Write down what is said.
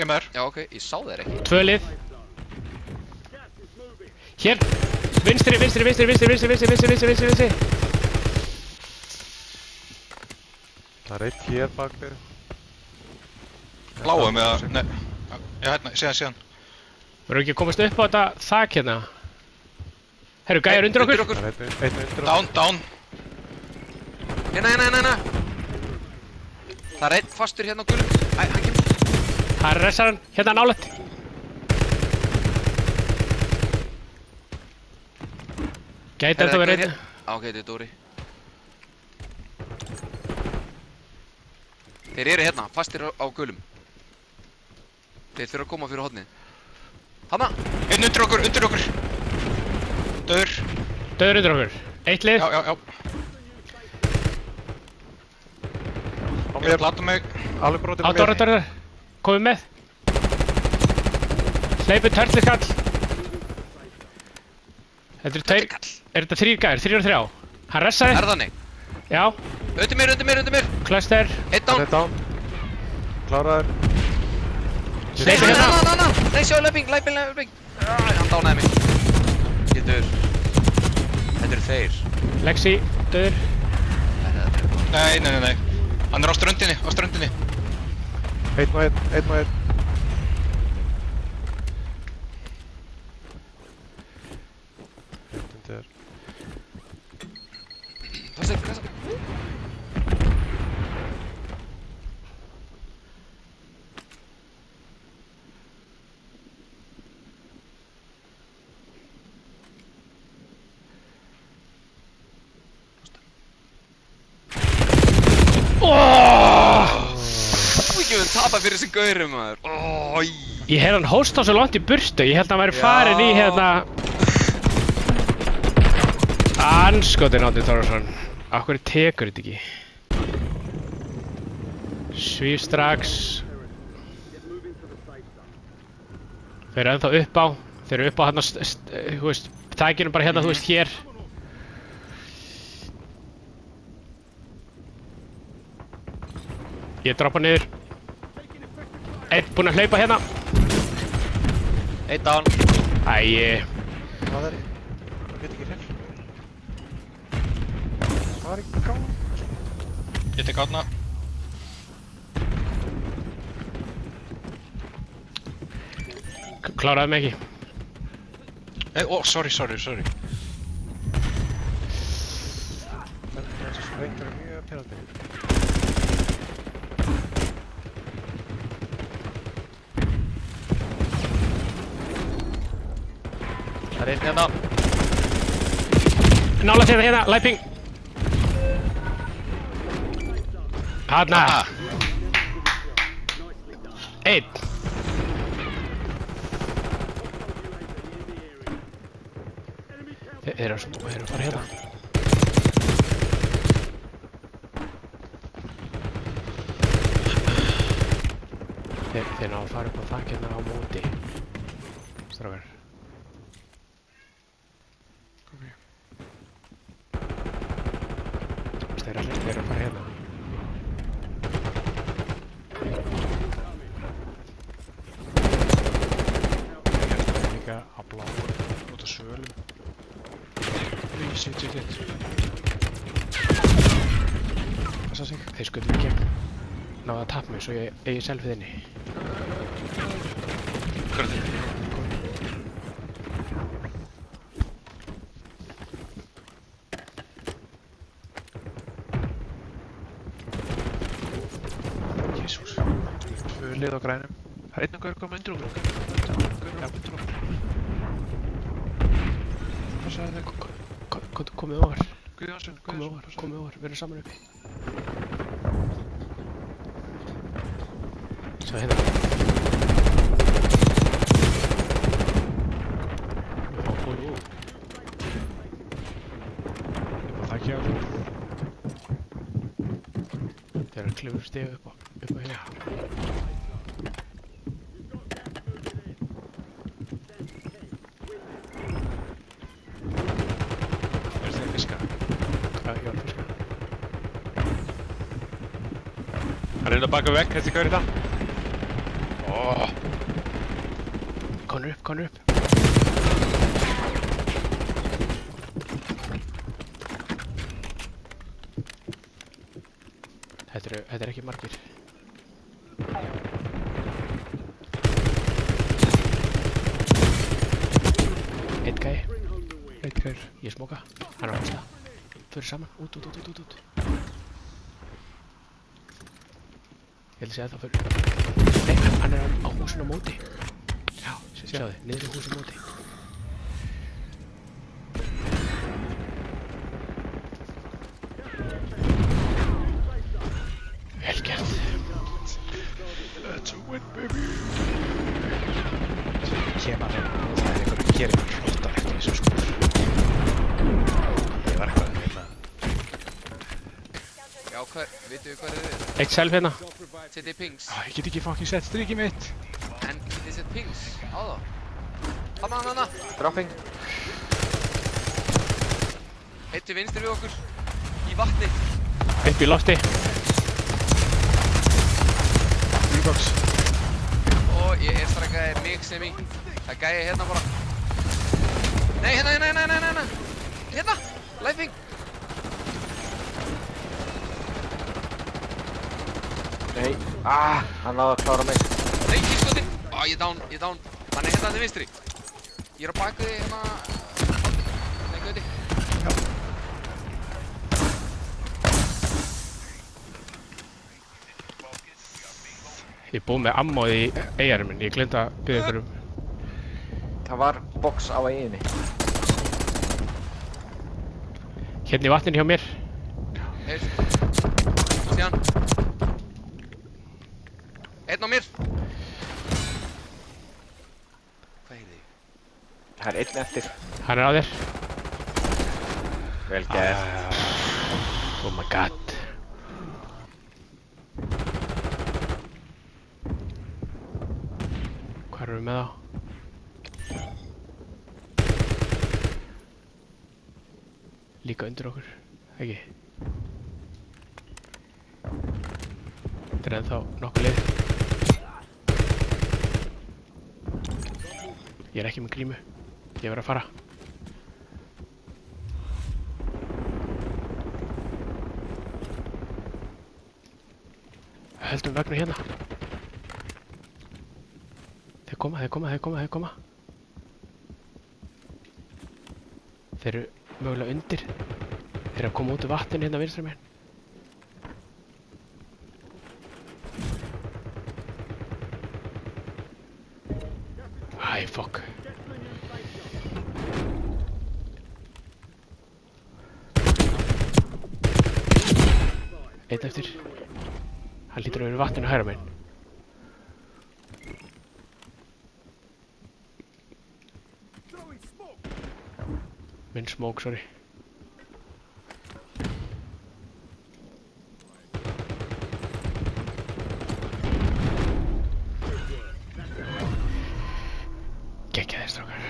ég með þér. Já, ok, ég sá þér ekki. 2 lið. Hér. Vinstri. Það er eitt hér bak við. Bláum eða, nei. Já, hérna, síðan. Verður ekki að komast upp á þetta þak hérna? Herru, gæjar undir okkur. Það er einn undir okkur. Down. Hérna. Það er einn fastur hérna á gulum. Æ, hann kemur. Það er ressaran, hérna nálægt. Gæti þetta verið einn. Ok, þetta er Dóri. Þeir eru hérna, fastir á gulum. Þeir þurfa að koma fyrir hornið. Hanna! Einn undir okkur. Döður. Döður undir okkur. Eitt lið. Já. Ég plata mig. Alveg brotinn Á á mér. Dóra. Komið með. Hleypið törnliskall. Þetta eru tveir. Er þetta 3 gæjar? 3 og 3. Hann ressaði. Er þannig? Já. Undir mér! Cluster. Einn Hann down! er down. Kláraður. Hleypið hérna. Nei, sjá, löping! Hann dánaði mig. Ég dör. Þetta eru þeir. Lexi. Döður. Nei. Hann er á ströndinni. Einn og einn. Undir. Hvað er Við gefum tapa fyrir þessi gaurum, maður. Ég hef hann hóst á svo langt í burtu. Ég held að hann væri farin í hérna... Anskotin Árni Þórðarsson. Af hverju tekur þetta ekki? Svíf strax. Þeir eru ennþá upp á. Þeir eru upp á hérna, þú veist, tækinu bara hérna, þú veist, hér. Ég droppa niður. Einn búinn að hlaupa hérna. Einn down. Æi. Hvað er? Það get ekki hreif. Hvað er í gang? Ég tek átna. Kláraði mig ekki. Sorry. Þessi sprengur er mjög pirrandi. Það er einn hérna. Nála sér hérna, læping. Hanna. Einn. Þeir eru að fara hérna. Þeir ná að fara upp á þakina á móti. Strákar. Þeir eru að fara hérna. Líka á bláu út á svölum. Shit. Passa sig. Þeir skutu mig gegn. Náðu að tappa mig svo ég eigi selfið inni. Hvað er þetta? Jésús. 2 lið á grænum. Það er einn og gaur koma undir okkur. Já, undir okkur. Hvað sagði þau? Komið ofar. Guðjónsson. Komið ofar. Við erum saman uppi. Svo hérna. Það ekki á þessu. Þeir eru að klifra stiga upp á hérna. Hann er inn að baka vekk, þessi gaur í það. Konur upp, konur upp. Þetta er ekki margir. Einn gæi. Eitt gaur. Ég smóka. Hann á hans það. Förum saman. Út. Ég held að segja það fyrir. Nei, hann er á húsinu á móti. Já, sjáðu, niður í húsinu á móti. Vel gert. Let's win, baby. Kemur hann inn og það er einhver að gera eitthvað flottar eftir þessu skúr. Ég var eitthvað að vinna. Já, veitu hvað þið er? Eitt self hérna. Setið pings. Ég get ekki fucking sett strikið mitt. En getið sett pings á það? Hanna. Dropping. Eitt til vinstri við okkur. Í vatni. Upp í lofti. Rebox. Og ég er strækkaði mig sem í. Það gæði hérna bara. Nei, hérna. Hérna, lifing. Nei, hann náði að klára mig. Nei, kíkskotinn. Ég er down. Hann er hérna til vinstri. Ég er á baku þig hérna. Nei, gauti. Já. Ég er búinn með ammóð í eyjarum minn. Ég gleymd að biðja ykkur Það var box á eyjunni. Hérna í vatninu hjá mér. Heyrst. Síðan. Einn á mér. Hvað er þig? Það er einn eftir. Hann er á þér. Vel gert. Oh my god. Hvað erum við með þá? Líka undir okkur, ekki? Þetta er ennþá nokkuð leið. Ég er ekki með grímu. Ég verð að fara. Höldum vegna hérna. Þeir koma. Þeir eru mögulega undir. Þeir eru að koma út úr vatninu hérna vinstra megin. Æ, fuck. Einn eftir. Hann lítur að vera vatninu hægra megin. Minn smoke, sorry. Gekkja þér, strákar.